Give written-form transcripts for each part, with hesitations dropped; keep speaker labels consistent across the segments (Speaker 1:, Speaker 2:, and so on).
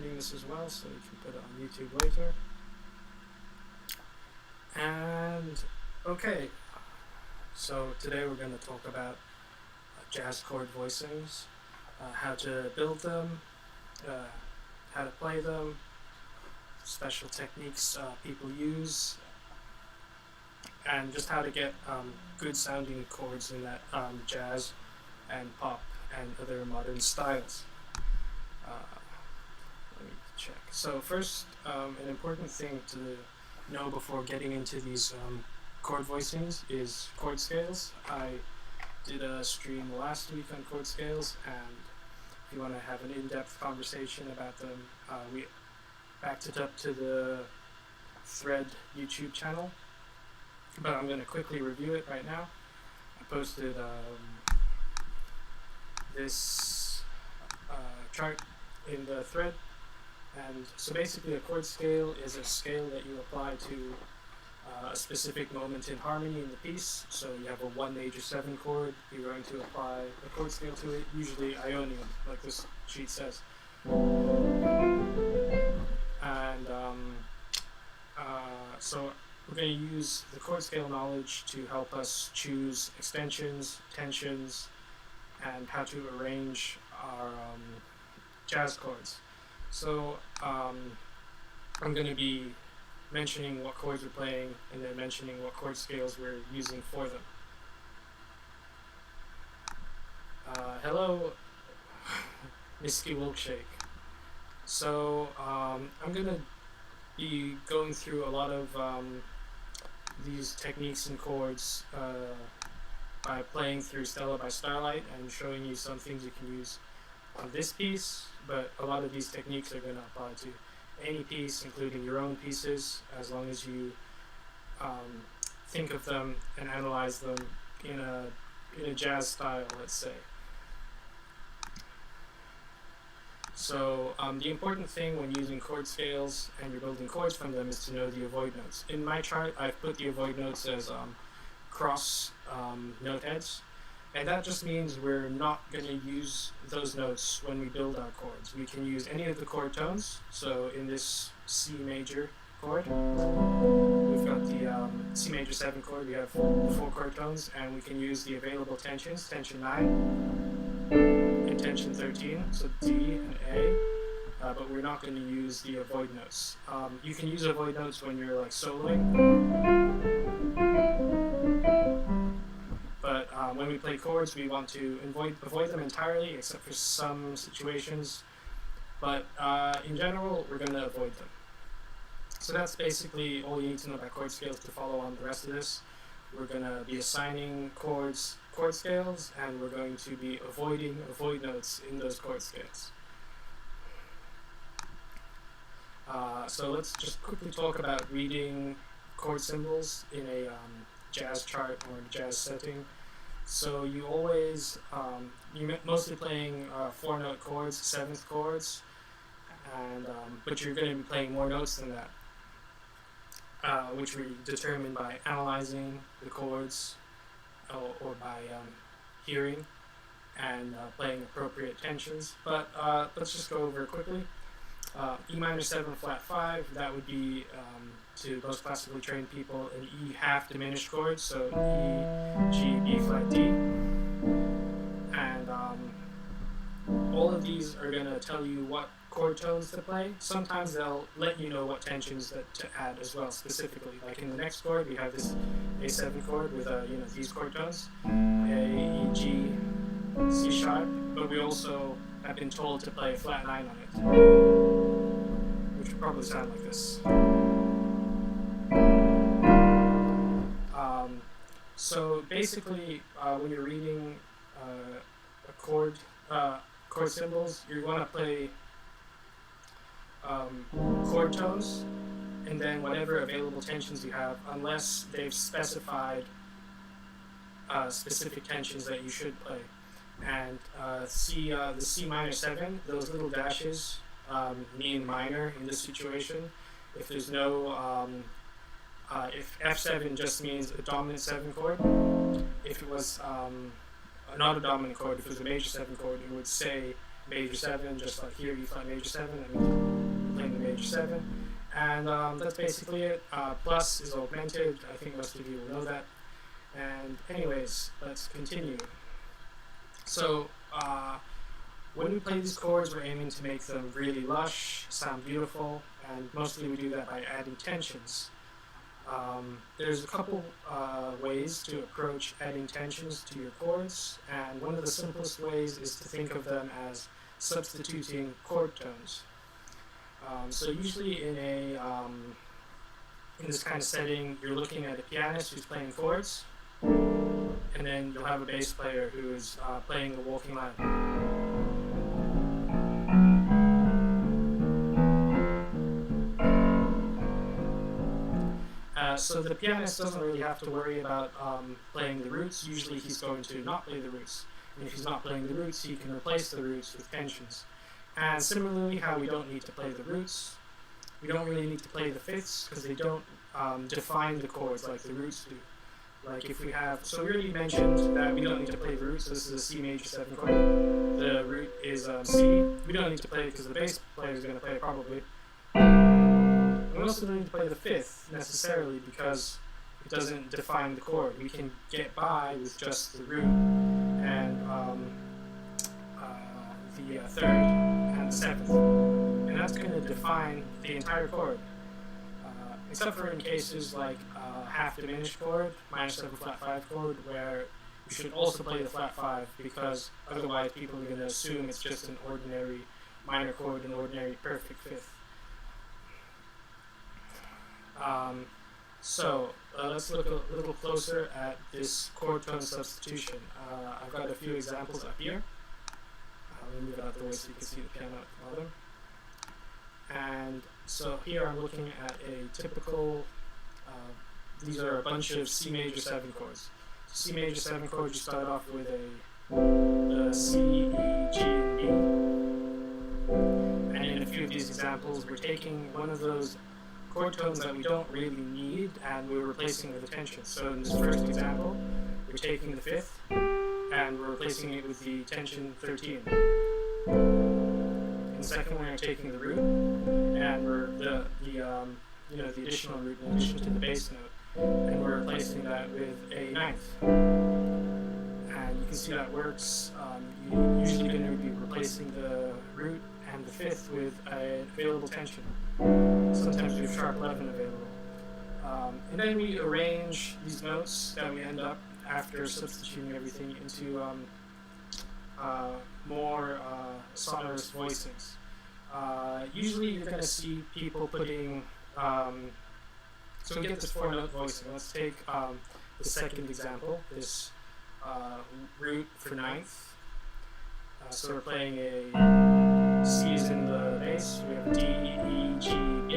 Speaker 1: recording this as well, so you can put it on YouTube later. And okay, so today we're going to talk about jazz chord voicings, how to build them, how to play them, special techniques people use, and just how to get good sounding chords in that jazz and pop and other modern styles. Let me check. So first, an important thing to know before getting into these chord voicings is chord scales. I did a stream last week on chord scales, and if you want to have an in-depth conversation about them, we backed it up to the Thread YouTube channel, but I'm going to quickly review it right now. I posted this chart in the thread, and so basically a chord scale is a scale that you apply to a specific moment in harmony in the piece. So you have a 1 major 7 chord, you're going to apply a chord scale to it, usually Ionian, like this sheet says. And so we're going to use the chord scale knowledge to help us choose extensions, tensions, and how to arrange our jazz chords. So I'm going to be mentioning what chords we're playing and then mentioning what chord scales we're using for them. Hello, Misky Milkshake. So I'm going to be going through a lot of these techniques and chords by playing through Stella by Starlight and showing you some things you can use on this piece, but a lot of these techniques are going to apply to any piece, including your own pieces, as long as you think of them and analyze them in a jazz style, let's say. So the important thing when using chord scales and you're building chords from them is to know the avoid notes. In my chart, I've put the avoid notes as cross note heads, and that just means we're not going to use those notes when we build our chords. We can use any of the chord tones. So in this C major chord, we've got the C major 7 chord, we have 4 chord tones, and we can use the available tensions, tension 9 and tension 13, so D and A, but we're not going to use the avoid notes. You can use avoid notes when you're like soloing, but when we play chords, we want to avoid them entirely, except for some situations. But in general, we're going to avoid them. So that's basically all you need to know about chord scales to follow on the rest of this. We're going to be assigning chord scales, and we're going to be avoiding avoid notes in those chord scales. So let's just quickly talk about reading chord symbols in a jazz chart or in a jazz setting. So you always, you're mostly playing 4-note chords, 7th chords, and but you're going to be playing more notes than that, which we determine by analyzing the chords or by hearing and playing appropriate tensions. But let's just go over it quickly. E minor 7 flat 5, that would be to most classically trained people an E half diminished chord, so E, G, B flat, D. And all of these are going to tell you what chord tones to play. Sometimes they'll let you know what tensions to add as well, specifically. Like in the next chord, we have this A7 chord with these chord tones, A, E, G, C sharp, but we also have been told to play a flat 9 on it, which would probably sound like this. So basically, when you're reading chord symbols, you want to play chord tones and then whatever available tensions you have, unless they've specified specific tensions that you should play. And the C minor 7, those little dashes mean minor in this situation. If there's no if F7 just means a dominant 7 chord, if it was not a dominant chord, if it was a major 7 chord, it would say major 7, just like here, E flat major 7, that means you're playing the major 7. And that's basically it. Plus is augmented, I think most of you will know that. And anyways, let's continue. So, when we play these chords, we're aiming to make them really lush, sound beautiful, and mostly we do that by adding tensions. There's a couple ways to approach adding tensions to your chords, and one of the simplest ways is to think of them as substituting chord tones. So usually in this kind of setting, you're looking at a pianist who's playing chords, and then you'll have a bass player who is playing the walking line. So the pianist doesn't really have to worry about playing the roots. Usually he's going to not play the roots. And if he's not playing the roots, he can replace the roots with tensions. And similarly, how we don't need to play the roots, we don't really need to play the fifths because they don't define the chords like the roots do. Like if we have, so we already mentioned that we don't need to play the roots. So this is a C major 7 chord. The root is C. We don't need to play it because the bass player is going to play it probably. We also don't need to play the fifth necessarily because it doesn't define the chord. We can get by with just the root and the third and the seventh, and that's going to define the entire chord. Except for in cases like half diminished chord, minor 7 flat 5 chord, where you should also play the flat 5 because otherwise people are going to assume it's just an ordinary minor chord, an ordinary perfect fifth. Let's look a little closer at this chord tone substitution. I've got a few examples up here. Let me move it out the way so you can see the piano at the bottom. And so here I'm looking at a typical, these are a bunch of C major 7 chords. So C major 7 chords, you start off with a C, E, G, and B. And in a few of these examples, we're taking one of those chord tones that we don't really need and we're replacing it with a tension. So in this first example, we're taking the fifth and we're replacing it with the tension 13. In the second one, we're taking the root and we're the additional root in addition to the bass note, and we're replacing that with a ninth. And you can see that works. You're usually going to be replacing the root and the fifth with an available tension. Sometimes we have sharp 11 available. And then we arrange these notes that we end up after substituting everything into more sonorous voicings. Usually you're going to see people putting, so we get this 4-note voicing. Let's take the second example, this root for ninth. So we're playing a C is in the bass, we have D, E, G, B.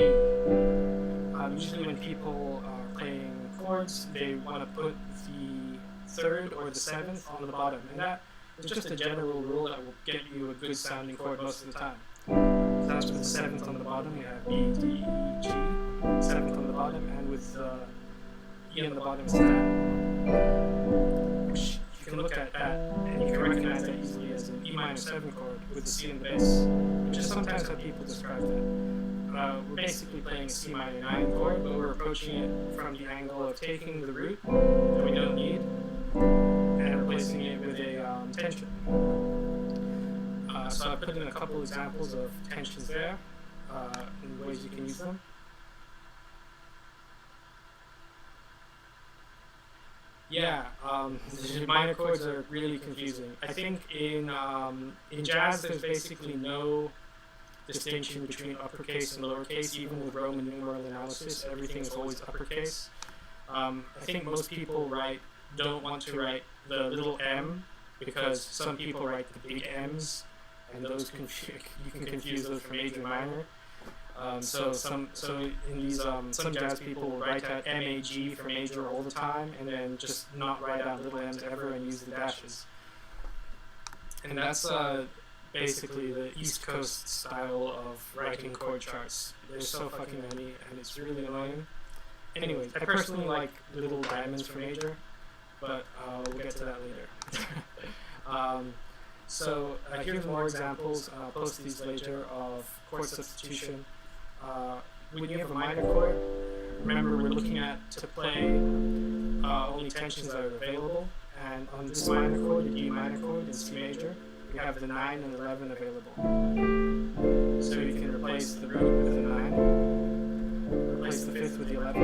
Speaker 1: Usually when people are playing chords, they want to put the third or the seventh on the bottom, and that is just a general rule that will get you a good sounding chord most of the time. So that's with the seventh on the bottom, you have B, D, E, G, seventh on the bottom, and with E on the bottom is that. Which you can look at that, and you can recognize that easily as an E minor 7 chord with the C in the bass, which is sometimes how people describe that. We're basically playing a C minor 9 chord, but we're approaching it from the angle of taking the root that we don't need and replacing it with a tension. So I put in a couple examples of tensions there and ways you can use them. Yeah, the minor chords are really confusing. I think in jazz there's basically no distinction between uppercase and lowercase. Even with Roman numeral analysis, everything is always uppercase. I think most people don't want to write the little m because some people write the big M's, and those you can confuse those for major and minor. So in these some jazz people will write out MAG for major all the time, and then just not write out little m's ever and use the dashes. And that's basically the East Coast style of writing chord charts. There's so fucking many, and it's really annoying. Anyways, I personally like little diamonds for major, but we'll get to that later. So here's more examples. I'll post these later of chord substitution. When you have a minor chord, remember we're looking at to play only tensions that are available. And on this minor chord, the D minor chord in C major, we have the 9 and 11 available. So you can replace the root with the 9, replace the 5th with the 11,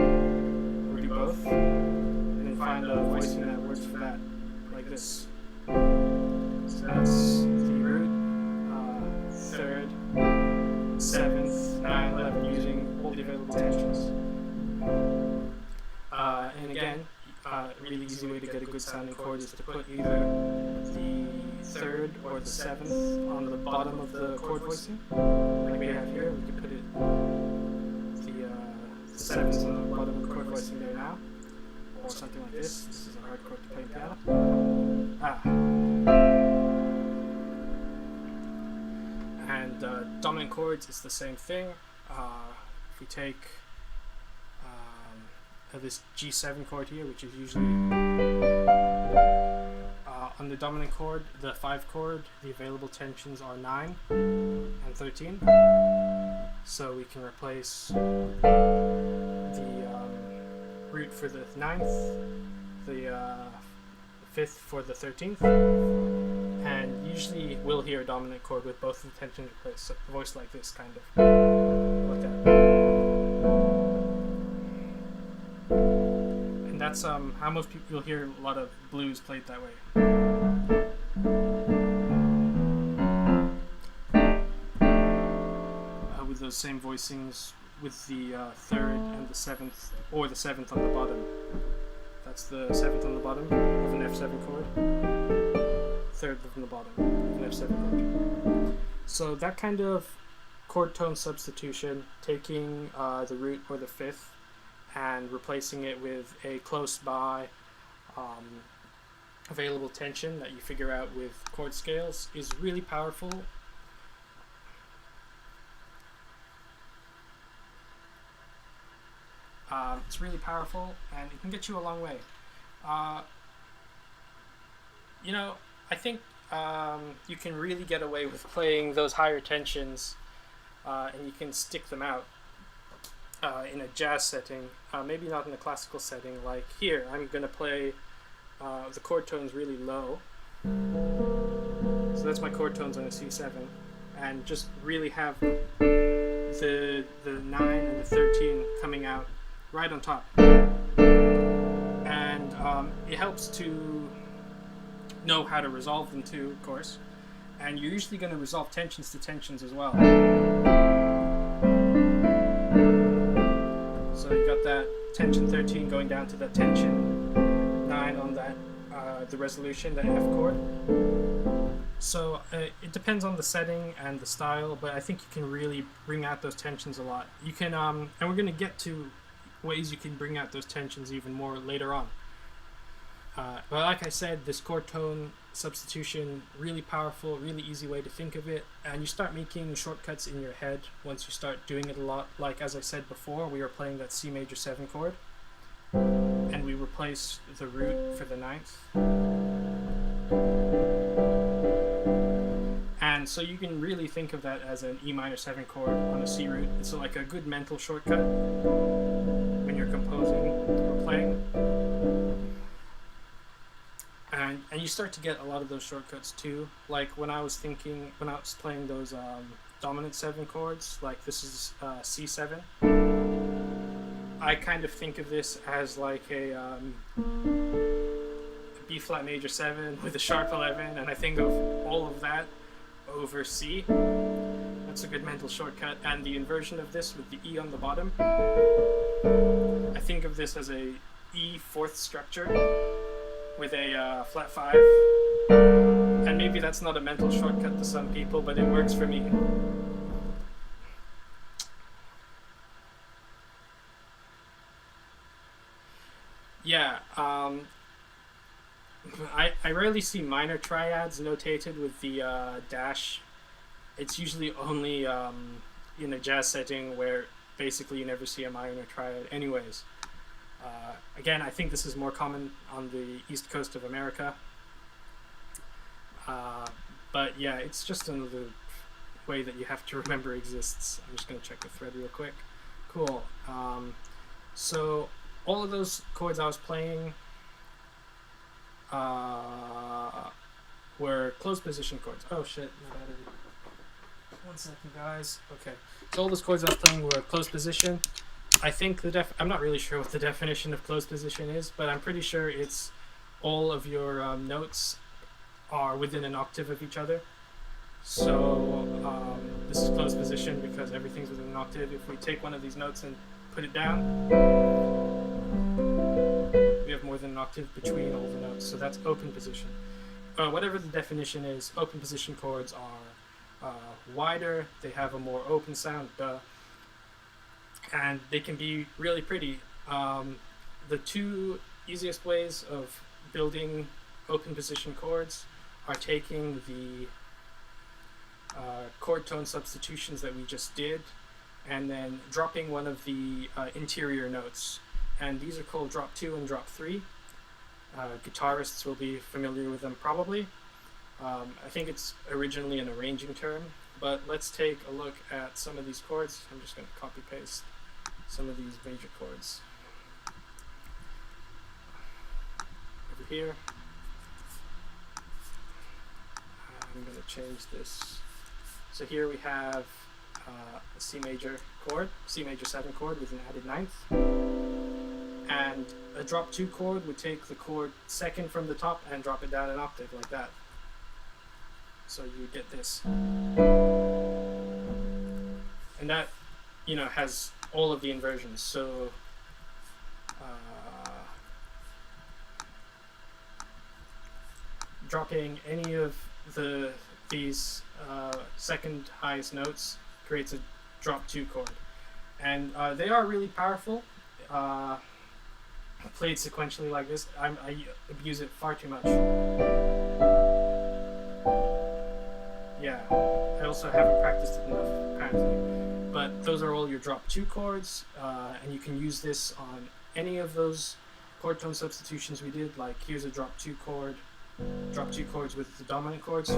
Speaker 1: or do both, and then find a voicing that works for that, like this. So that's the root, 3rd, 7th, 9, 11, using all the available tensions. And again, a really easy way to get a good sounding chord is to put either the 3rd or the 7th on the bottom of the chord voicing, like we have here. We can put it the 7th on the bottom of the chord voicing there now, or something like this. This is a hard chord to play piano. And dominant chords is the same thing. If we take this G7 chord here, which is usually on the dominant chord, the 5 chord, the available tensions are 9 and 13. So we can replace the root for the 9th, the 5th for the 13th, and usually we'll hear a dominant chord with both of the tensions replaced, so a voice like this, kind of like that. And that's how most people, you'll hear a lot of blues played that way. With those same voicings with the 3rd and the 7th, or the 7th on the bottom. That's the 7th on the bottom of an F7 chord, 3rd from the bottom of an F7 chord. So that kind of chord tone substitution, taking the root or the 5th and replacing it with a close by available tension that you figure out with chord scales, is really powerful. It's really powerful, and it can get you a long way. You know, I think you can really get away with playing those higher tensions, and you can stick them out in a jazz setting, maybe not in a classical setting. Like here, I'm going to play the chord tones really low. So that's my chord tones on a C7, and just really have the 9 and the 13 coming out right on top. And it helps to know how to resolve them too, of course. And you're usually going to resolve tensions to tensions as well. So you've got that tension 13 going down to that tension 9 on that the resolution, the F chord. So it depends on the setting and the style, but I think you can really bring out those tensions a lot. You can, and we're going to get to ways you can bring out those tensions even more later on. But like I said, this chord tone substitution, really powerful, really easy way to think of it, and you start making shortcuts in your head once you start doing it a lot. Like as I said before, we were playing that C major 7 chord, and we replaced the root for the 9th. And so you can really think of that as an E minor 7 chord on a C root. It's like a good mental shortcut when you're composing or playing. And you start to get a lot of those shortcuts too. Like when I was playing those dominant 7 chords, like this is C7, I kind of think of this as like a B flat major 7 with a sharp 11, and I think of all of that over C. That's a good mental shortcut. And the inversion of this with the E on the bottom, I think of this as a E 4th structure with a flat 5. And maybe that's not a mental shortcut to some people, but it works for me. Yeah, I rarely see minor triads notated with the dash. It's usually only in a jazz setting where basically you never see a minor triad anyways. Again, I think this is more common on the east coast of America. But yeah, it's just another way that you have to remember exists. I'm just going to check the thread real quick. Cool. So all of those chords I was playing were closed position chords. Oh shit, my battery. 1 second, guys. Okay. So all those chords I was playing were closed position. I think I'm not really sure what the definition of closed position is, but I'm pretty sure it's all of your notes are within an octave of each other. So this is closed position because everything's within an octave. If we take one of these notes and put it down, we have more than an octave between all the notes. So that's open position. Whatever the definition is, open position chords are wider. They have a more open sound, and they can be really pretty. The two easiest ways of building open position chords are taking the chord tone substitutions that we just did and then dropping one of the interior notes, and these are called drop 2 and drop 3. Guitarists will be familiar with them probably. I think it's originally an arranging term, but let's take a look at some of these chords. I'm just going to copy paste some of these major chords over here. I'm going to change this. So here we have a C major chord, C major 7 chord with an added ninth. And a drop 2 chord would take the chord second from the top and drop it down an octave like that. So you get this. And that, has all of the inversions. So dropping any of these second highest notes creates a drop 2 chord, and they are really powerful. Played sequentially like this, I abuse it far too much. Yeah, I also haven't practiced it enough apparently, but those are all your drop 2 chords, and you can use this on any of those chord tone substitutions we did. Like here's a drop 2 chord, drop 2 chords with the dominant chords,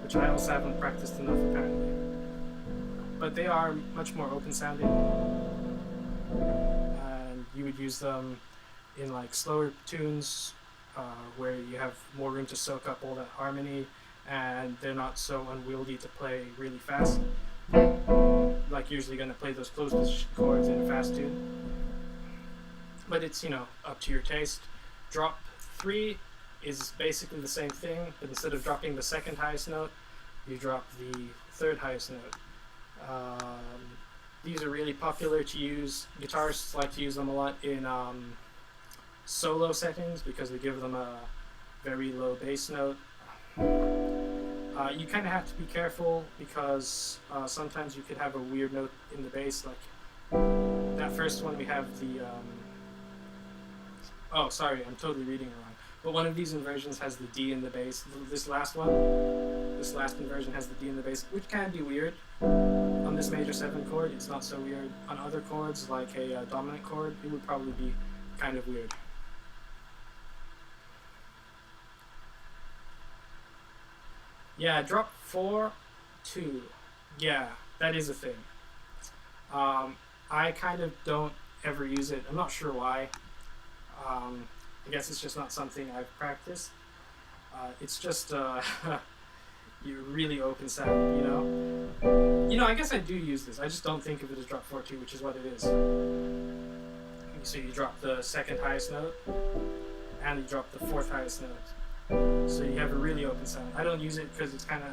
Speaker 1: which I also haven't practiced enough apparently. But they are much more open sounding, and you would use them in like slower tunes where you have more room to soak up all that harmony, and they're not so unwieldy to play really fast. Like usually going to play those closed position chords in a fast tune. But it's, up to your taste. Drop 3 is basically the same thing, but instead of dropping the second highest note, you drop the third highest note. These are really popular to use. Guitarists like to use them a lot in solo settings because they give them a very low bass note. You kind of have to be careful because sometimes you could have a weird note in the bass, like that first one we have the oh sorry, I'm totally reading it wrong, but one of these inversions has the D in the bass. This last inversion has the D in the bass, which can be weird. On this major 7 chord, it's not so weird. On other chords, like a dominant chord, it would probably be kind of weird. Yeah, drop 4, 2. Yeah, that is a thing. I kind of don't ever use it. I'm not sure why. I guess it's just not something I've practiced. It's just you really open sound, I guess I do use this. I just don't think of it as drop 4-2, which is what it is. So you drop the second highest note, and you drop the fourth highest note. So you have a really open sound. I don't use it because it's kind of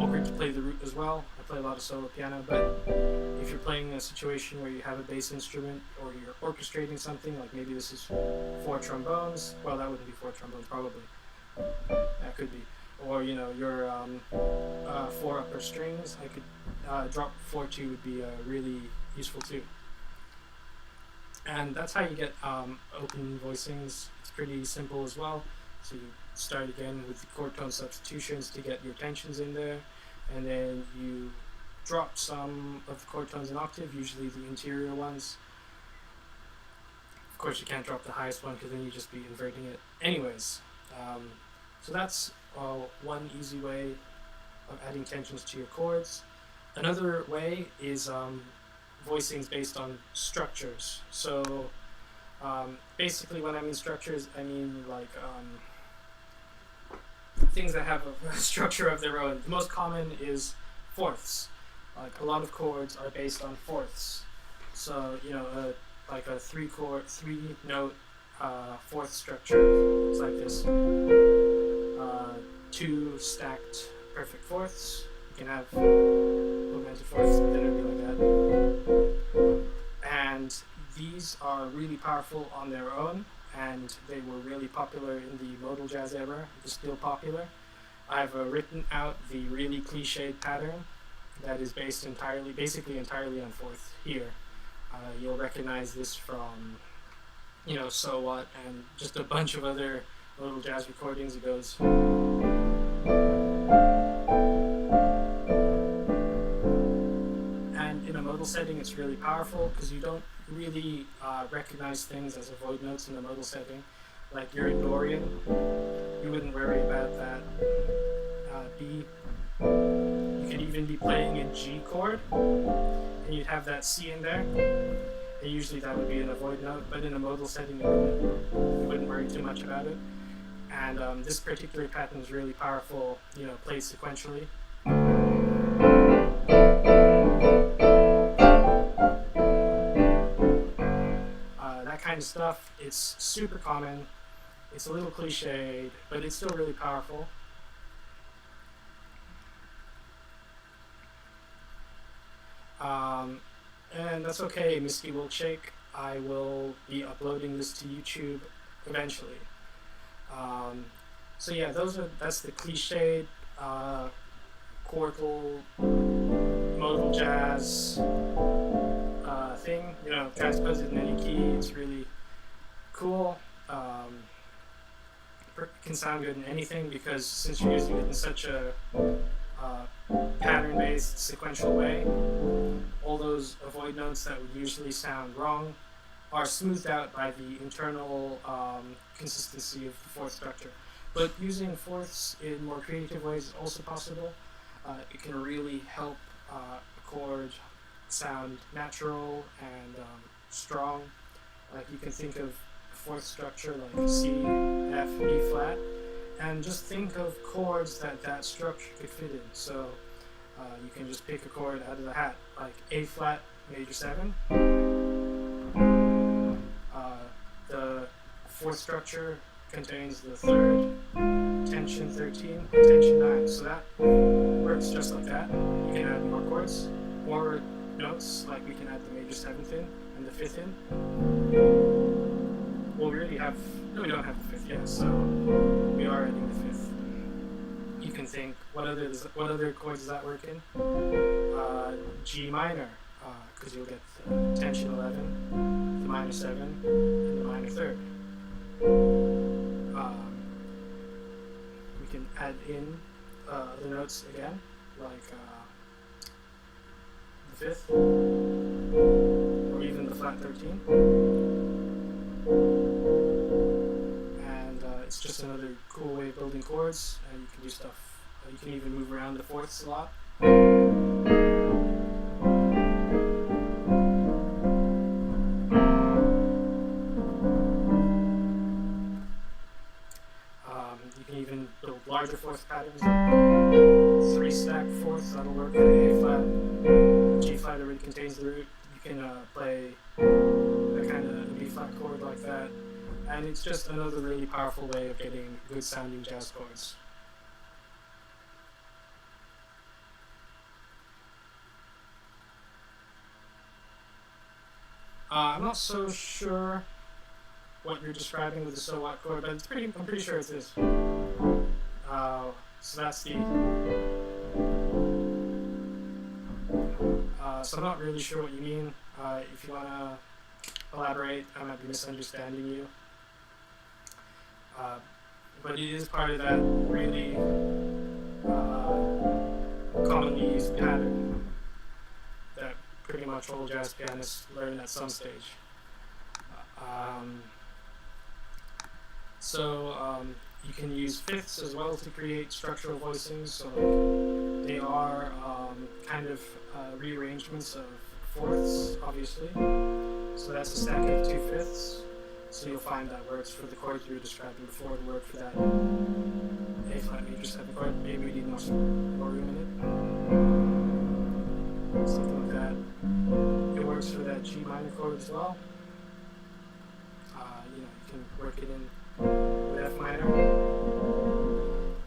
Speaker 1: awkward to play the root as well. I play a lot of solo piano, but if you're playing a situation where you have a bass instrument or you're orchestrating something, like maybe this is 4 trombones, well, that wouldn't be 4 trombones probably. That could be. Or, your 4 upper strings, I could drop 4-2 would be really useful too. And that's how you get open voicings. It's pretty simple as well. So you start again with the chord tone substitutions to get your tensions in there, and then you drop some of the chord tones in octave, usually the interior ones. Of course you can't drop the highest one because then you'd just be inverting it. Anyways, so that's one easy way of adding tensions to your chords. Another way is voicings based on structures. So basically, when I mean structures, I mean like things that have a structure of their own. The most common is fourths. Like a lot of chords are based on fourths. So like a three note fourth structure. It's like this: two stacked perfect fourths. You can have augmented fourths, but then it'll be like that. And these are really powerful on their own, and they were really popular in the modal jazz era. They're still popular. I've written out the really cliched pattern that is based basically entirely on fourth here. You'll recognize this from, So What, and just a bunch of other modal jazz recordings. It goes. And in a modal setting, it's really powerful because you don't really recognize things as avoid notes in the modal setting. Like you're in Dorian, you wouldn't worry about that B. You could even be playing a G chord, and you'd have that C in there. And usually that would be an avoid note, but in a modal setting, you wouldn't worry too much about it. And this particular pattern is really powerful, played sequentially. That kind of stuff, it's super common. It's a little cliched, but it's still really powerful. And that's okay, Misty Wilkshake. I will be uploading this to YouTube eventually. So yeah, that's the cliched chordal modal jazz thing. Transpose it in any key. It's really cool. Can sound good in anything because since you're using it in such a pattern-based sequential way, all those avoid notes that would usually sound wrong are smoothed out by the internal consistency of the fourth structure. But using fourths in more creative ways is also possible. It can really help a chord sound natural and strong. Like you can think of fourth structure like C, F, B flat, and just think of chords that structure could fit in. So you can just pick a chord out of the hat, like A flat major 7. The fourth structure contains the third, tension 13, and tension 9. So that works just like that. You can add more chords, more notes, like we can add the major 7th in and the 5th in. Well, we don't have the 5th yet, so we are adding the 5th. You can think, what other chords does that work in? G minor, because you'll get the tension 11, the minor 7, and the minor 3rd. We can add in the notes again, like the 5th, or even the flat 13. And it's just another cool way of building chords, and you can do stuff. You can even move around the fourths a lot. You can even build larger fourth patterns, like 3 stacked fourths. That'll work for the A flat. G flat already contains the root. You can play a kind of B flat chord like that, and it's just another really powerful way of getting good sounding jazz chords. I'm not so sure what you're describing with the so what chord, but I'm pretty sure it's this. So that's the. So I'm not really sure what you mean. If you want to elaborate, I might be misunderstanding you. But it is part of that really commonly used pattern that pretty much all jazz pianists learn at some stage. So you can use fifths as well to create structural voicings. So they are kind of rearrangements of fourths, obviously. So that's a stack of 2/5. So you'll find that works for the chords we were describing before. It worked for that A flat major 7 chord. Maybe we need more room in it. Something like that. It works for that G minor chord as well. You can work it in with F minor,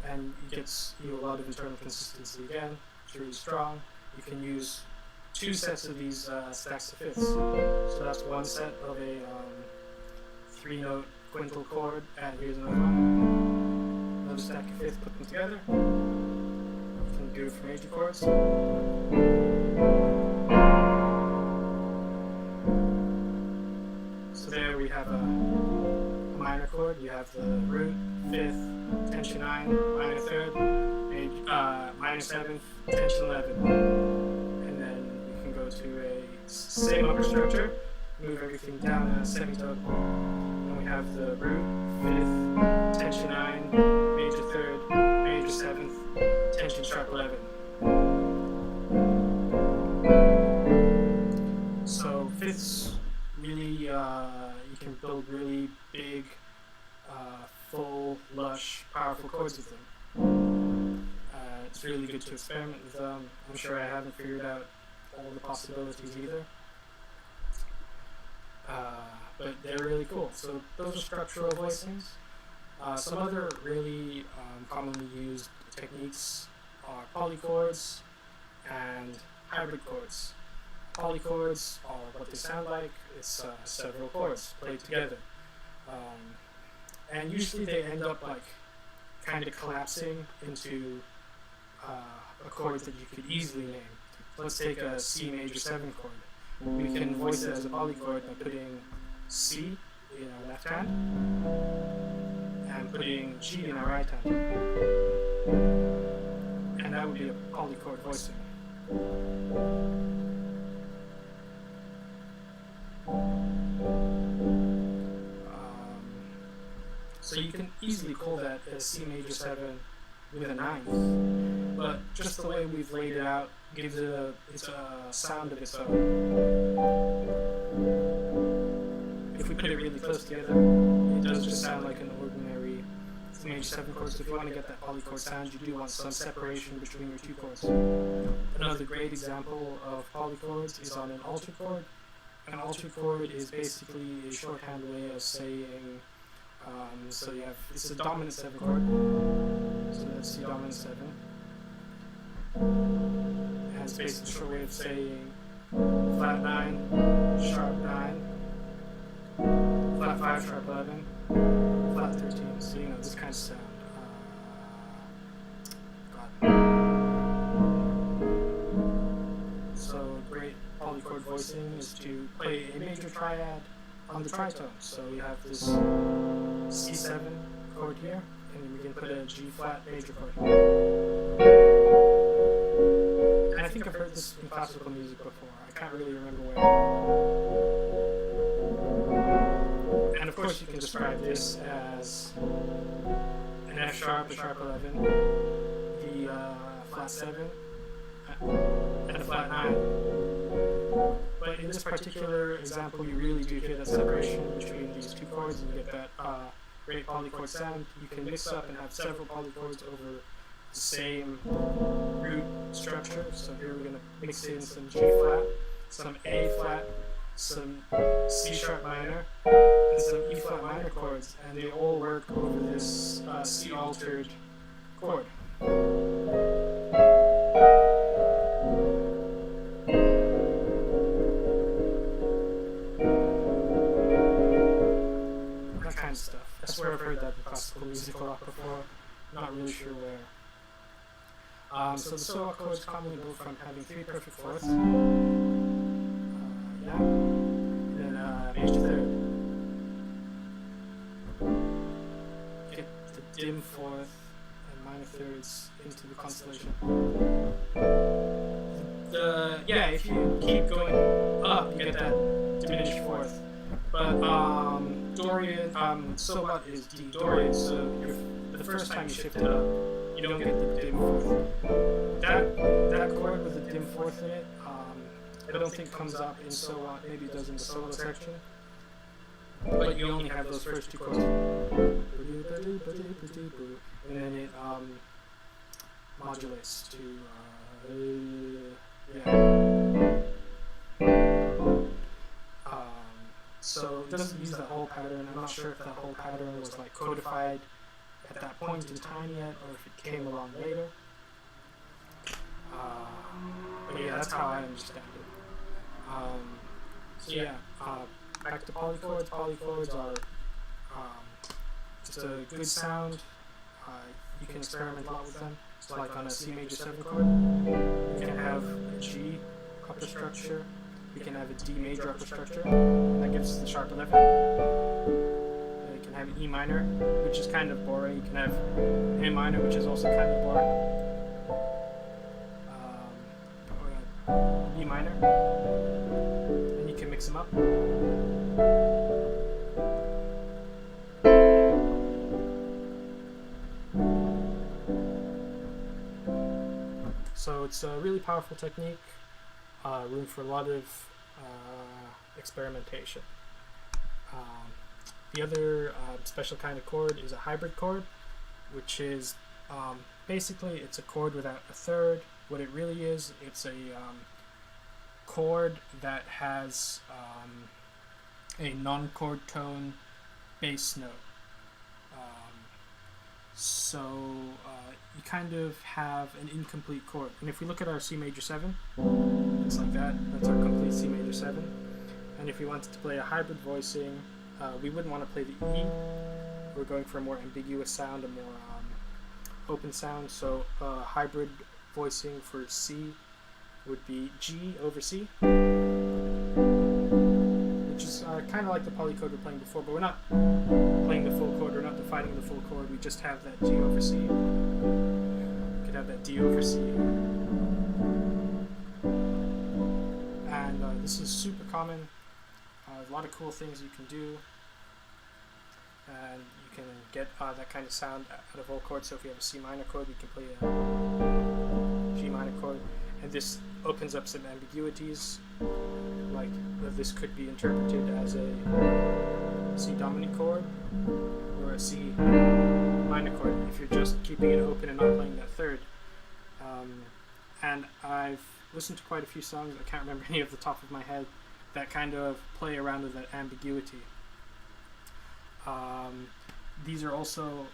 Speaker 1: and it gets you a lot of internal consistency again. It's really strong. You can use 2 sets of these stacks of fifths. So that's one set of a 3-note quintal chord, and here's another one. Another stack of fifths, put them together. You can do it for major chords. So there we have a minor chord. You have the root, 5th, tension 9, minor 3rd, minor 7th, tension 11. And then you can go to a same upper structure, move everything down a semitone. And we have the root, 5th, tension 9, major 3rd, major 7th, tension sharp 11. So fifths really, you can build really big, full, lush, powerful chords with them. It's really good to experiment with them. I'm sure I haven't figured out all the possibilities either. But they're really cool. So those are structural voicings. Some other really commonly used techniques are polychords and hybrid chords. Polychords are what they sound like. It's several chords played together. And usually they end up like kind of collapsing into a chord that you could easily name. Let's take a C major 7 chord. We can voice it as a polychord by putting C in our left hand and putting G in our right hand. And that would be a polychord voicing. So you can easily call that a C major 7 with a 9th, but just the way we've laid it out gives it a sound of its own. If we put it really close together, it does just sound like an ordinary C major 7 chord. So if you want to get that polychord sound, you do want some separation between your 2 chords. Another great example of polychords is on an alter chord. An alter chord is basically a shorthand way of saying, so you have, it's a dominant 7 chord, so that's C dominant 7, and it's basically a short way of saying flat 9, sharp 9, flat 5, sharp 11, flat 13, so this kind of sound. So a great polychord voicing is to play a major triad on the tritone. So we have this C7 chord here, and we can put a G flat major chord. And I think I've heard this in classical music before. I can't really remember where. And of course you can describe this as an F sharp, a sharp 11, the flat 7, and a flat 9. But in this particular example, you really do hear that separation between these 2 chords, and you get that great polychord sound. You can mix up and have several polychords over the same root structure. So here we're going to mix in some G flat, some A flat, some C sharp minor, and some E flat minor chords, and they all work over this C altered chord. Stuff. That's where I've heard that in classical music a lot before. Not really sure where. So the solo chords commonly go from having 3 perfect fourths, and then major 3rd. Get the dim 4th and minor 3rds into the constellation. If you keep going up, you get that diminished 4th. But Dorian, so what is D Dorian? So the first time you shift it up, you don't get the dim fourth. That chord with the dim fourth in it, I don't think comes up in so what. Maybe it does in the solo section. But you only have those first two chords. And then it modulates to so it doesn't use that whole pattern. I'm not sure if that whole pattern was like codified at that point in time yet, or if it came along later. But yeah, that's how I understand it. So yeah, back to polychords. Polychords are just a good sound. You can experiment a lot with them. So like on a C major 7 chord, you can have a G upper structure. You can have a D major upper structure. That gives us the sharp 11. You can have an E minor, which is kind of boring. You can have A minor, which is also kind of boring. B minor. And you can mix them up. So it's a really powerful technique, room for a lot of experimentation. The other special kind of chord is a hybrid chord, which is basically it's a chord without a third. What it really is, it's a chord that has a non-chord tone bass note. So you kind of have an incomplete chord. And if we look at our C major 7, it's like that. That's our complete C major 7. And if we wanted to play a hybrid voicing, we wouldn't want to play the E. We're going for a more ambiguous sound, a more open sound. So hybrid voicing for C would be G over C, which is kind of like the polychord we're playing before, but we're not playing the full chord, we're not defining the full chord, we just have that G over C. We could have that D over C. And this is super common. A lot of cool things you can do. And you can get that kind of sound out of all chords. So if you have a C minor chord, you can play a G minor chord. And this opens up some ambiguities, like this could be interpreted as a C dominant chord or a C minor chord if you're just keeping it open and not playing that third. And I've listened to quite a few songs, I can't remember any off the top of my head, that kind of play around with that ambiguity. These are also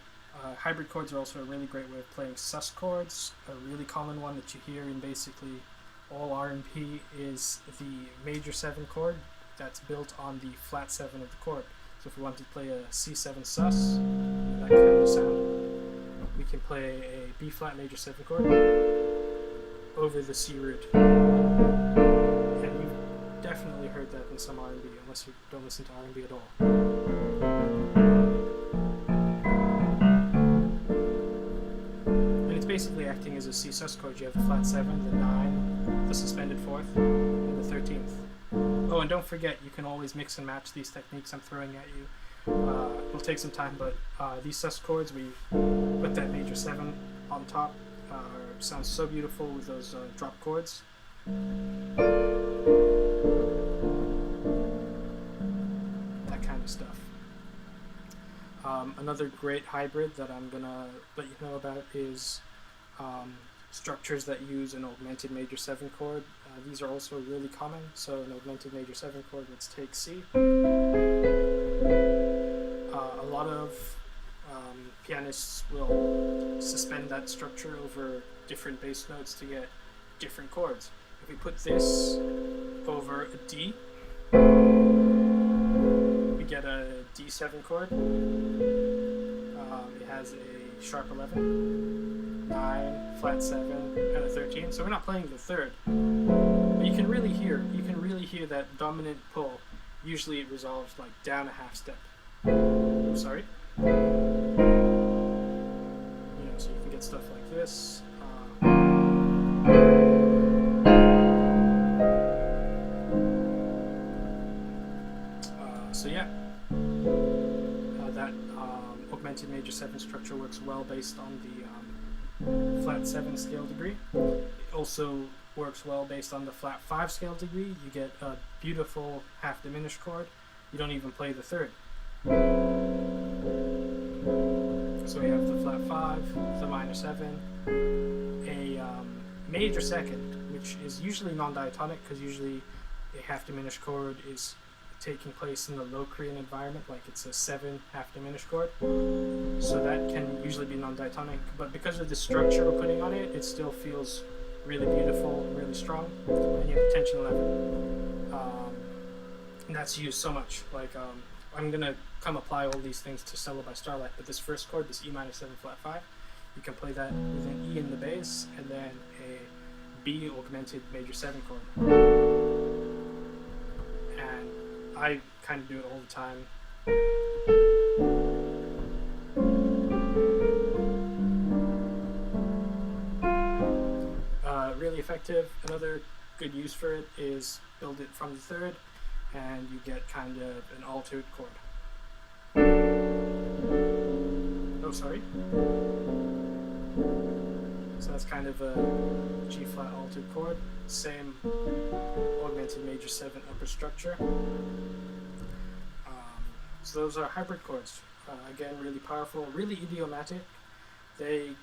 Speaker 1: hybrid chords are also a really great way of playing sus chords. A really common one that you hear in basically all R&B is the major 7 chord that's built on the flat 7 of the chord. So if we want to play a C7 sus, that kind of sound, we can play a B flat major 7 chord over the C root. And you've definitely heard that in some R&B, unless you don't listen to R&B at all. Basically acting as a C sus chord. You have the flat 7, the 9, the suspended 4th, and the 13th. Oh, and don't forget, you can always mix and match these techniques I'm throwing at you. It'll take some time, but these sus chords, we put that major 7 on top. Sounds so beautiful with those drop chords. That kind of stuff. Another great hybrid that I'm gonna let you know about is structures that use an augmented major 7 chord. These are also really common. So an augmented major 7 chord, let's take C. A lot of pianists will suspend that structure over different bass notes to get different chords. If we put this over a D, we get a D7 chord. It has a sharp 11, 9, flat 7, and a 13. So we're not playing the third, but you can really hear that dominant pull. Usually it resolves like down a half step. I'm sorry. So you can get stuff like this. So yeah. well based on the flat 7 scale degree. It also works well based on the flat 5 scale degree. You get a beautiful half diminished chord. You don't even play the third. So we have the flat 5, the minor 7, a major second, which is usually non-diatonic because usually a half diminished chord is taking place in the Locrian environment, like it's a 7 half diminished chord. So that can usually be non-diatonic, but because of the structure we're putting on it, it still feels really beautiful, really strong, and you have tension 11. And that's used so much. Like I'm gonna come apply all these things to Cello by Starlight, but this first chord, this E minor 7 flat 5, you can play that with an E in the bass and then a B augmented major 7 chord. And I kind of do it all the time. Really effective. Another good use for it is build it from the third and you get kind of an altered chord. Oh, sorry. So that's kind of a G flat altered chord. Same augmented major 7 upper structure. So those are hybrid chords. Again, really powerful, really idiomatic. They,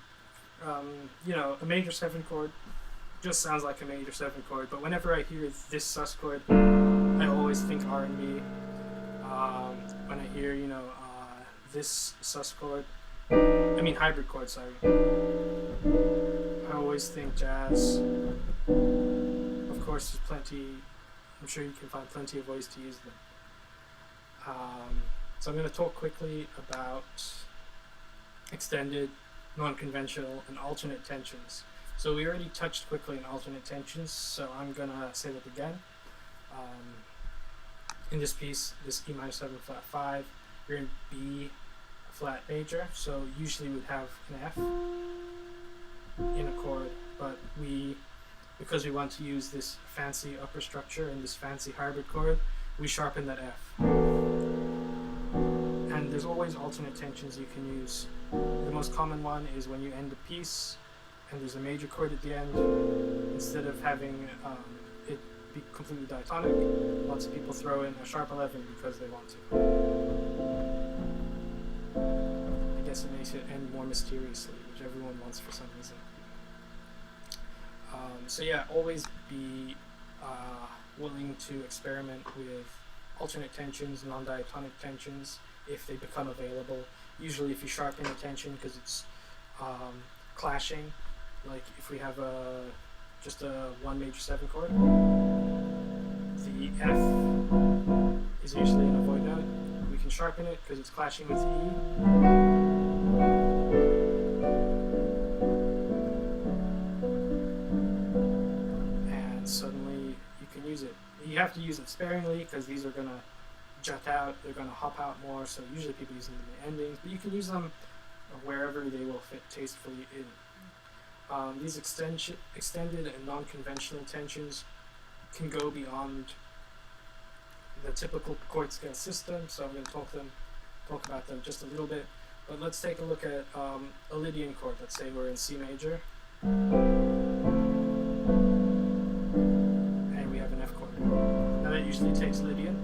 Speaker 1: you know, a major 7 chord just sounds like a major 7 chord, but whenever I hear this sus chord, I always think R&B. When I hear, you know, this sus chord, I mean hybrid chord, sorry, I always think jazz. Of course, there's plenty, I'm sure you can find plenty of ways to use them. So I'm going to talk quickly about extended, non-conventional, and alternate tensions. So we already touched quickly on alternate tensions, so I'm going to say that again. In this piece, this E minor 7 flat 5, you're in B flat major, so usually we'd have an F in a chord, but because we want to use this fancy upper structure and this fancy hybrid chord, we sharpen that F. And there's always alternate tensions you can use. The most common one is when you end a piece and there's a major chord at the end. Instead of having it be completely diatonic, lots of people throw in a sharp 11 because they want to. I guess it makes it end more mysteriously, which everyone wants for some reason. So yeah, always be willing to experiment with alternate tensions, non-diatonic tensions, if they become available. Usually if you sharpen a tension because it's clashing, like if we have just a 1 major 7 chord, the F is usually an avoid note. We can sharpen it because it's clashing with E. And suddenly you can use it. You have to use it sparingly because these are going to jut out, they're going to hop out more, so usually people use them in the endings, but you can use them wherever they will fit tastefully in. These extended and non-conventional tensions can go beyond the typical chord scale system, so I'm going to talk about them just a little bit. But let's take a look at a Lydian chord. Let's say we're in C major, and we have an F chord. Now that usually takes Lydian.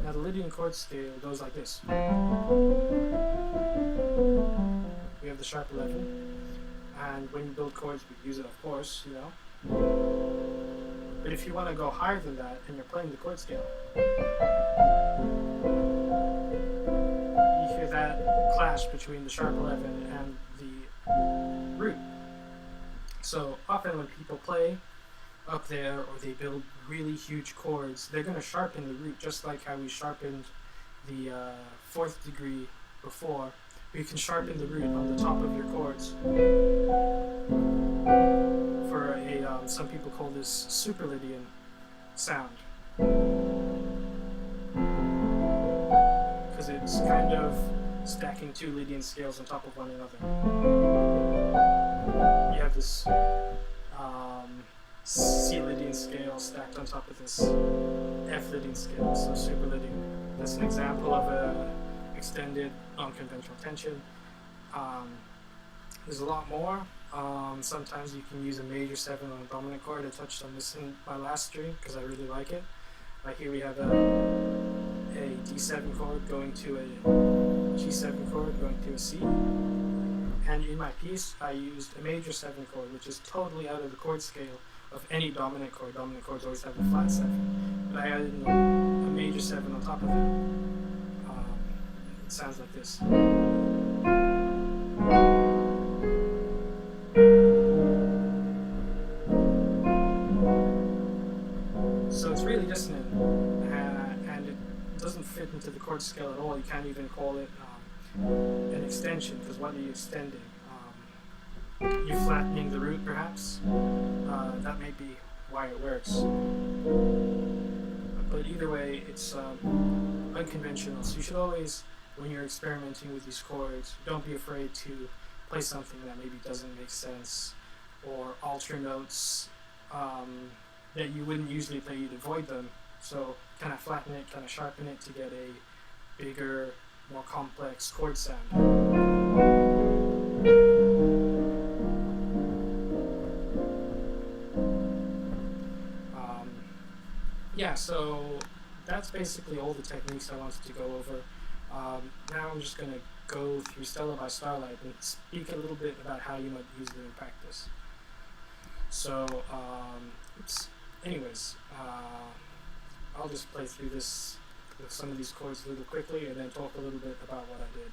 Speaker 1: Now the Lydian chord scale goes like this. We have the sharp 11, and when you build chords, we use it, of course, you know. But if you want to go higher than that, and you're playing the chord scale, you hear that clash between the sharp 11 and the root. So often when people play up there, or they build really huge chords, they're going to sharpen the root, just like how we sharpened the 4th degree before. You can sharpen the root on the top of your chords. For a, some people call this super Lydian sound, because it's kind of stacking 2 Lydian scales on top of one another. You have this C leading scale stacked on top of this F leading scale, so super leading. That's an example of a extended non-conventional tension. There's a lot more. Sometimes you can use a major 7 on a dominant chord. I touched on this in my last stream because I really like it. Right here we have a D7 chord going to a G7 chord going to a C. And in my piece, I used a major 7 chord, which is totally out of the chord scale of any dominant chord. Dominant chords always have a flat 7. But I added a major 7 on top of it. It sounds like this. So it's really dissonant, and it doesn't fit into the chord scale at all. You can't even call it an extension, because what are you extending? You're flattening the root, perhaps. That may be why it works. But either way, it's unconventional. So you should always, when you're experimenting with these chords, don't be afraid to play something that maybe doesn't make sense, or alter notes that you wouldn't usually play. You'd avoid them. So kind of flatten it, kind of sharpen it to get a bigger, more complex chord sound. Yeah, so that's basically all the techniques I wanted to go over. Now I'm just going to go through Stella by Starlight and speak a little bit about how you might use them in practice. So, anyways, I'll just play through this with some of these chords a little quickly and then talk a little bit about what I did.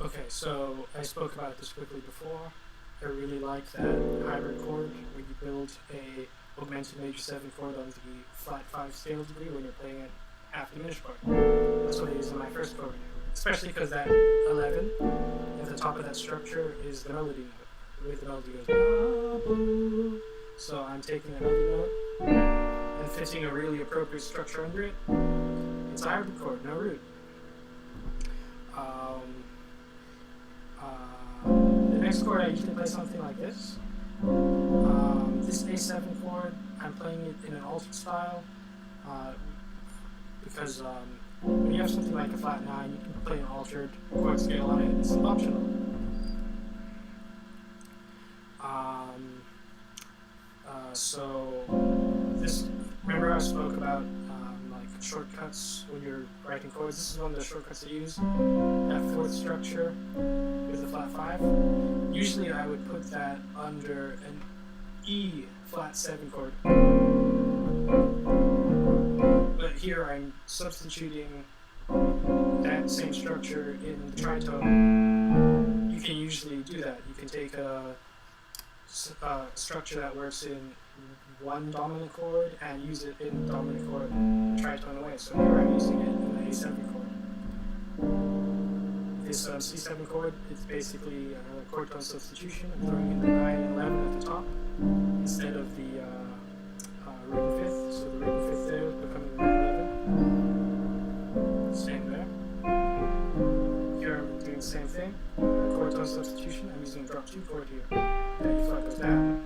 Speaker 1: Okay, so I spoke about this quickly before. I really like that hybrid chord where you build a augmented major 7 chord on the flat 5 scale degree when you're playing it half diminished chord. That's what I use in my first chord, especially because that 11 at the top of that structure is the melody note. With the melody goes ba-boo. So I'm taking the melody note and fitting a really appropriate structure under it. It's a hybrid chord, no root. The next chord I usually play something like this. This A7 chord, I'm playing it in an altered style because when you have something like a flat 9, you can play an altered chord scale on it. It's optional. So this, remember I spoke about like shortcuts when you're writing chords. This is one of the shortcuts I use. That fourth structure with the flat 5. Usually I would put that under an E flat 7 chord. But here I'm substituting that same structure in the tritone. You can usually do that. You can take a structure that works in one dominant chord and use it in dominant chord tritone away. So here I'm using it in the A7 chord. This C7 chord is basically a chord tone substitution. I'm throwing in the 9 and 11 at the top instead of the written 5th. So the written 5th there is becoming 9 11. Same there. Here I'm doing the same thing. Chord tone substitution. I'm using a drop 2 chord here. That E flat goes down.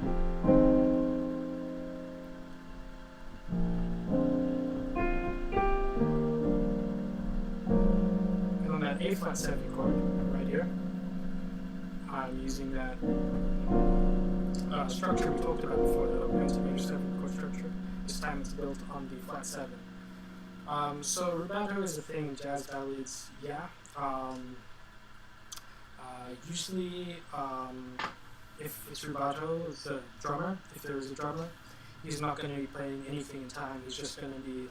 Speaker 1: flat 7 chord right here. I'm using that structure we talked about before, the augmented major 7 chord structure. This time it's built on the flat 7. So rubato is a thing in jazz ballads, yeah. Usually, if it's rubato, the drummer, if there is a drummer, he's not going to be playing anything in time. He's just going to be,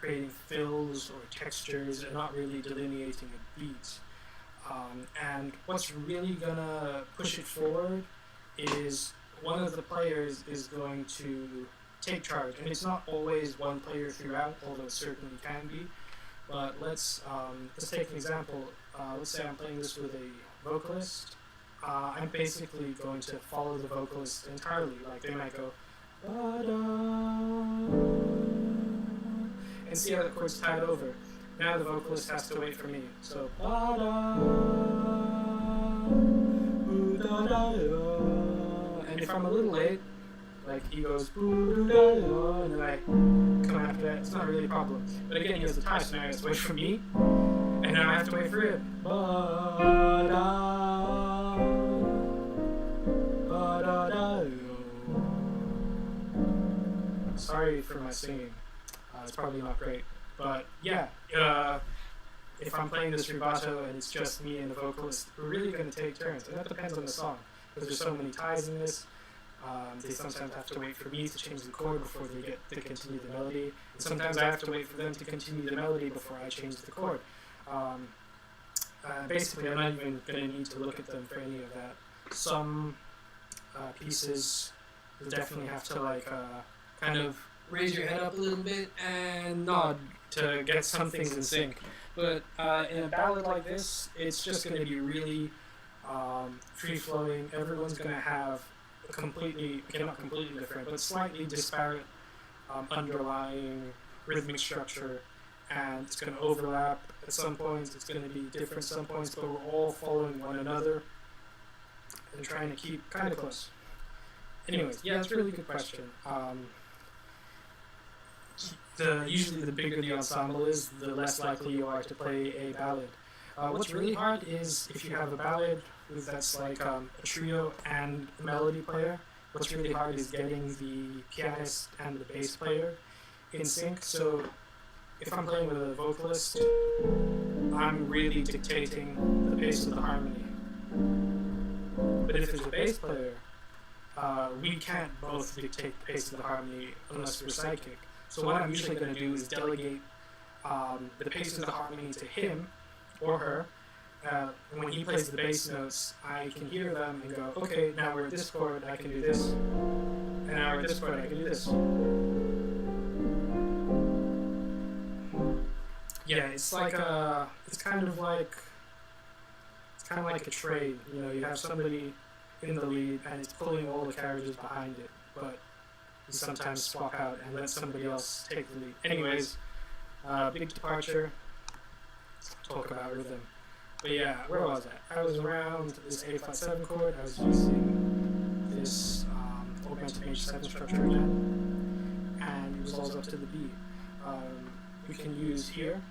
Speaker 1: creating fills or textures and not really delineating a beat. And what's really going to push it forward is one of the players is going to take charge. And it's not always one player throughout, although it certainly can be. But let's take an example. Let's say I'm playing this with a vocalist. I'm basically going to follow the vocalist entirely. Like they might go, ba-da, and see how the chord's tied over. Now the vocalist has to wait for me. So, ba-da, ooh-da-da-da. And if I'm a little late, like he goes, ooh-da-da-da, and then I come after that, it's not really a problem. But again, he has the tie, so now he has to wait for me. And now I have to wait for him. Ba-da, ba-da-da-da. Sorry for my singing. It's probably not great. But yeah, if I'm playing this rubato and it's just me and the vocalist, we're really going to take turns. And that depends on the song. Because there's so many ties in this. They sometimes have to wait for me to change the chord before they get to continue the melody. And sometimes I have to wait for them to continue the melody before I change the chord. Basically, I'm not even going to need to look at them for any of that. Some pieces, you definitely have to kind of raise your head up a little bit and nod to get some things in sync. But in a ballad like this, it's just going to be really free-flowing. Everyone's going to have a completely, not completely different, but slightly disparate underlying rhythmic structure. And it's going to overlap at some points, it's going to be different at some points, but we're all following one another and trying to keep kind of close. Anyways, yeah, it's a really good question. Usually the bigger the ensemble is, the less likely you are to play a ballad. What's really hard is if you have a ballad that's like a trio and a melody player, what's really hard is getting the pianist and the bass player in sync. So if I'm playing with a vocalist, I'm really dictating the pace of the harmony. But if there's a bass player, we can't both dictate the pace of the harmony unless we're psychic. So what I'm usually going to do is delegate the pace of the harmony to him or her. And when he plays the bass notes, I can hear them and go, okay, now we're at this chord, I can do this. And now we're at this chord, I can do this. Yeah, it's kind of like a trade. You have somebody in the lead and it's pulling all the carriages behind it, but you sometimes swap out and let somebody else take the lead. Anyways, big departure. Let's talk about rhythm. But yeah, where was I? I was around this A flat 7 chord. I was using this augmented major 7 structure again, and it was all up to the beat. We can use here.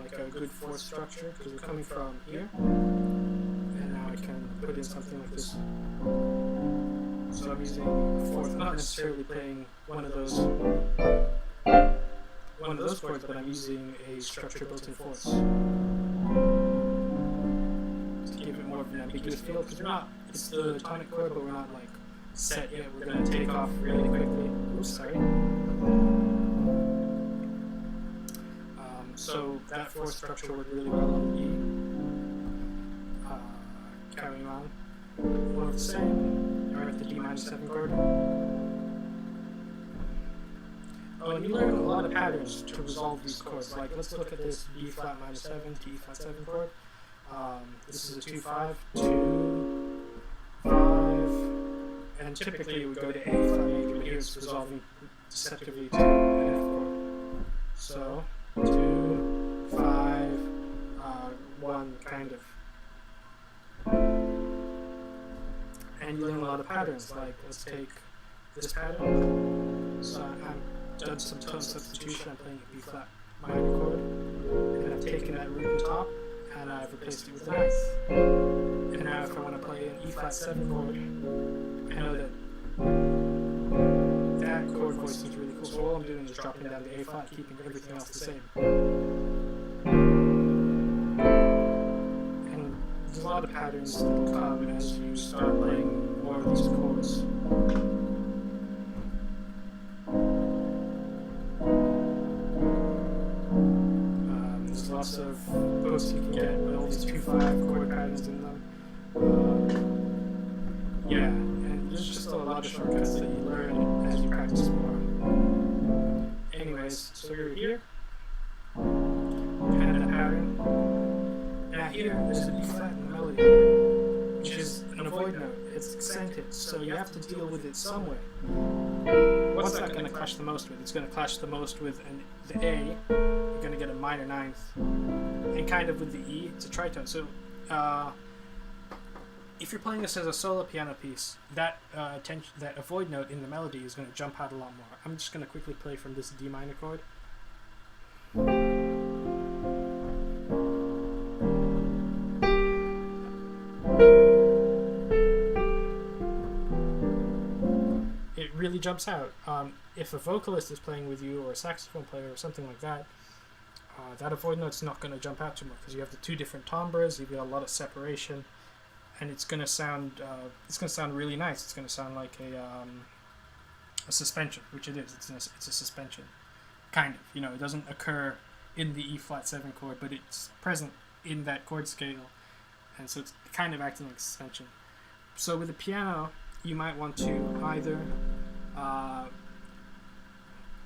Speaker 1: Like a good fourth structure, because we're coming from here, and now I can put in something like this. So I'm using a fourth, not necessarily playing one of those chords, but I'm using a structure built in fourths to give it more of an ambiguous feel, because it's the tonic chord, but we're not like set yet. We're going to take off really quickly. Oops, sorry. So that fourth structure worked really well on the E. Carrying on, more of the same. You're at the D minor 7 chord. Oh, and you learn a lot of patterns to resolve these chords. Like, let's look at this B flat minor 7 to E flat 7 chord. This is a 2-5, 2, 5, and typically we go to A flat major, but here it's resolving deceptively to an F chord. So 2, 5, 1, kind of. And you learn a lot of patterns, like let's take this pattern. So I've done some tone substitution, I'm playing a B flat minor chord, and I've taken that root and top and I've replaced it with a ninth. And now if I want to play an E flat 7 chord, I know that that chord voicing is really cool. So all I'm doing is dropping down the A flat, keeping everything else the same. And there's a lot of patterns that will come as you start playing more of these chords. There's lots of books you can get with all these 2/5 chord patterns in them. Yeah, and there's just a lot of shortcuts that you learn as you practice more. Anyways, so you're here, kind of the pattern. Now here, there's a B flat in the melody, which is an avoid note. It's accented, so you have to deal with it some way. What's that going to clash the most with? It's going to clash the most with the A. You're going to get a minor ninth, and kind of with the E, it's a tritone. So if you're playing this as a solo piano piece, that that avoid note in the melody is going to jump out a lot more. I'm just going to quickly play from this D minor chord. It really jumps out. If a vocalist is playing with you, or a saxophone player, or something like that, that avoid note's not going to jump out too much because you have the two different timbres. You've got a lot of separation, and it's going to sound really nice. It's going to sound like a suspension, which it is. It's a suspension, kind of. You know, it doesn't occur in the E flat 7 chord, but it's present in that chord scale, and so it's kind of acting like a suspension. So with the piano, you might want to either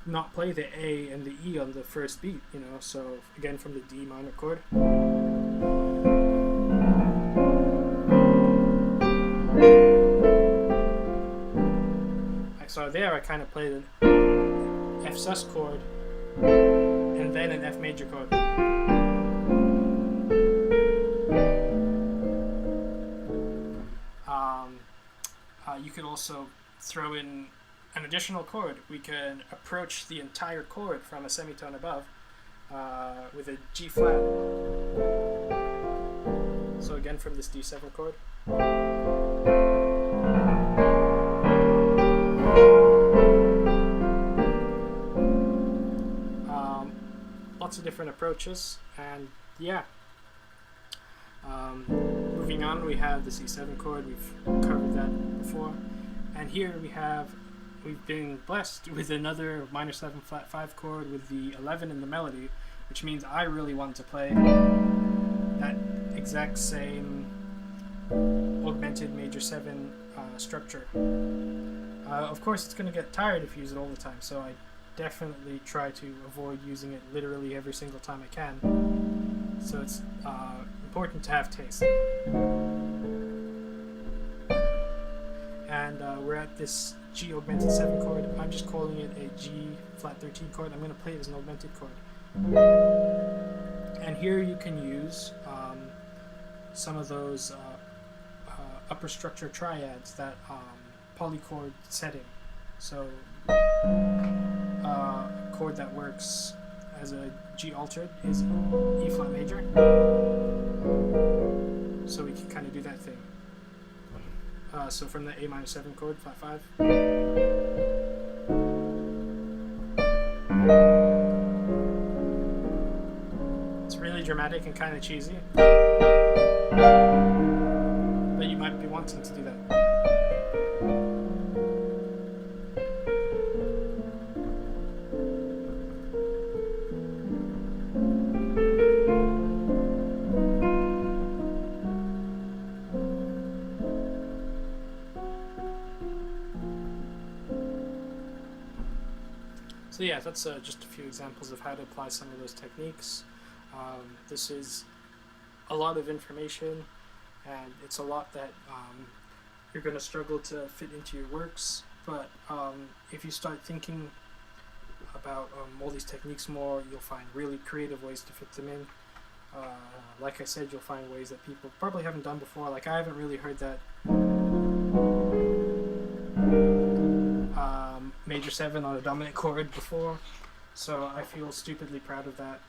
Speaker 1: not play the A and the E on the first beat, you know, so again from the D minor chord. So there I kind of played an F sus chord and then an F major chord. You could also throw in an additional chord. We can approach the entire chord from a semitone above with a G flat. So again from this D7 chord. Lots of different approaches, and yeah. Moving on, we have the C7 chord. We've covered that before, and here we've been blessed with another minor 7 flat 5 chord with the 11 in the melody, which means I really want to play that exact same augmented major 7 structure. Of course, it's going to get tired if you use it all the time, so I definitely try to avoid using it literally every single time I can. So it's important to have taste. And we're at this G augmented 7 chord. I'm just calling it a G flat 13 chord. I'm going to play it as an augmented chord. And here you can use some of those upper structure triads, that polychord setting. So a chord that works as a G altered is E flat major. So we can kind of do that thing. So from the A minor 7 chord, flat 5. It's really dramatic and kind of cheesy, but you might be wanting to do that. So yeah, that's just a few examples of how to apply some of those techniques. This is a lot of information, and it's a lot that you're going to struggle to fit into your works, but if you start thinking about all these techniques more, you'll find really creative ways to fit them in. Like I said, you'll find ways that people probably haven't done before. Like, I haven't really heard that major 7 on a dominant chord before, so I feel stupidly proud of that.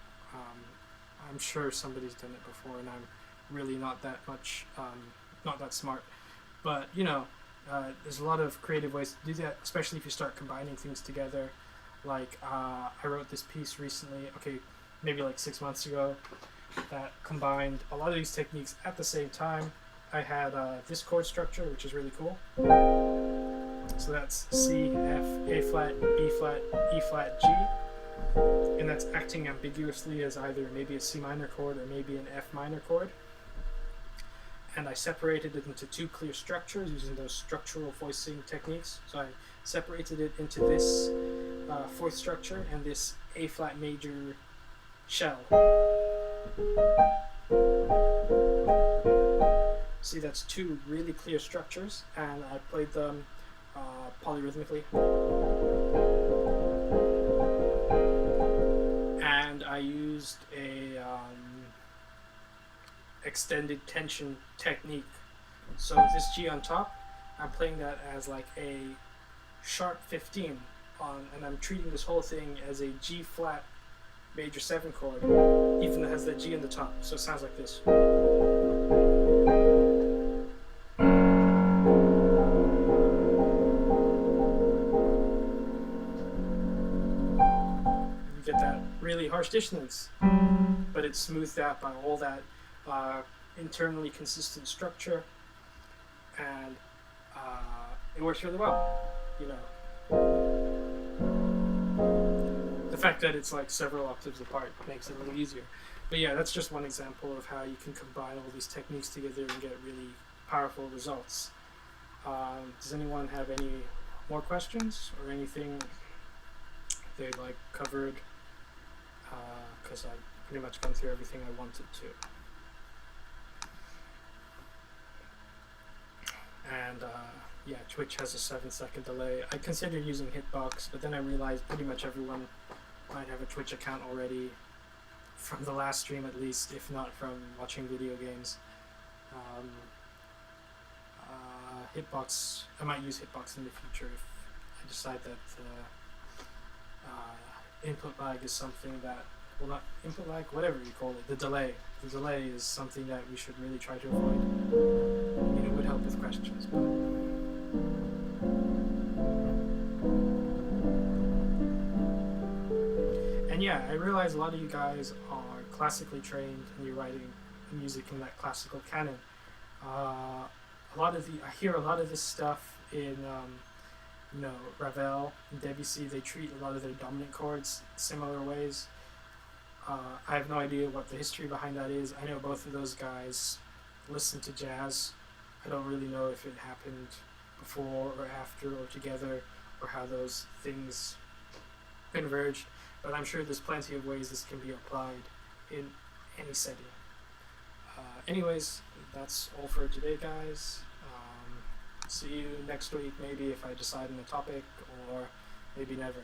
Speaker 1: I'm sure somebody's done it before, and I'm really not that much, not that smart. But there's a lot of creative ways to do that, especially if you start combining things together. Like I wrote this piece recently, okay, maybe like 6 months ago, that combined a lot of these techniques at the same time. I had this chord structure, which is really cool. So that's C, F, A flat, B flat, E flat, G. And that's acting ambiguously as either maybe a C minor chord or maybe an F minor chord. And I separated it into two clear structures using those structural voicing techniques. So I separated it into this fourth structure and this A flat major shell. See, that's two really clear structures, and I played them polyrhythmically. And I used a extended tension technique. So this G on top, I'm playing that as like a sharp 15 on, and I'm treating this whole thing as a G flat major 7 chord, even though it has that G on the top. So it sounds like this. You get that really harsh dissonance, but it's smoothed out by all that internally consistent structure, and it works really well. The fact that it's like several octaves apart makes it a little easier. But yeah, that's just one example of how you can combine all these techniques together and get really powerful results. Does anyone have any more questions or anything they'd like covered? Because I've pretty much gone through everything I wanted to. And yeah, Twitch has a 7-second delay. I considered using Hitbox, but then I realized pretty much everyone might have a Twitch account already, from the last stream at least, if not from watching video games. Hitbox, I might use Hitbox in the future if I decide that input lag is something that, well, not input lag, whatever you call it, the delay. The delay is something that we should really try to avoid. I mean, it would help with questions, but... And yeah, I realize a lot of you guys are classically trained and you're writing music in that classical canon. I hear a lot of this stuff in, Ravel and Debussy. They treat a lot of their dominant chords similar ways. I have no idea what the history behind that is. I know both of those guys listen to jazz. I don't really know if it happened before or after or together, or how those things converged, but I'm sure there's plenty of ways this can be applied in any setting. Anyways, that's all for today, guys. See you next week, maybe, if I decide on a topic, or maybe never.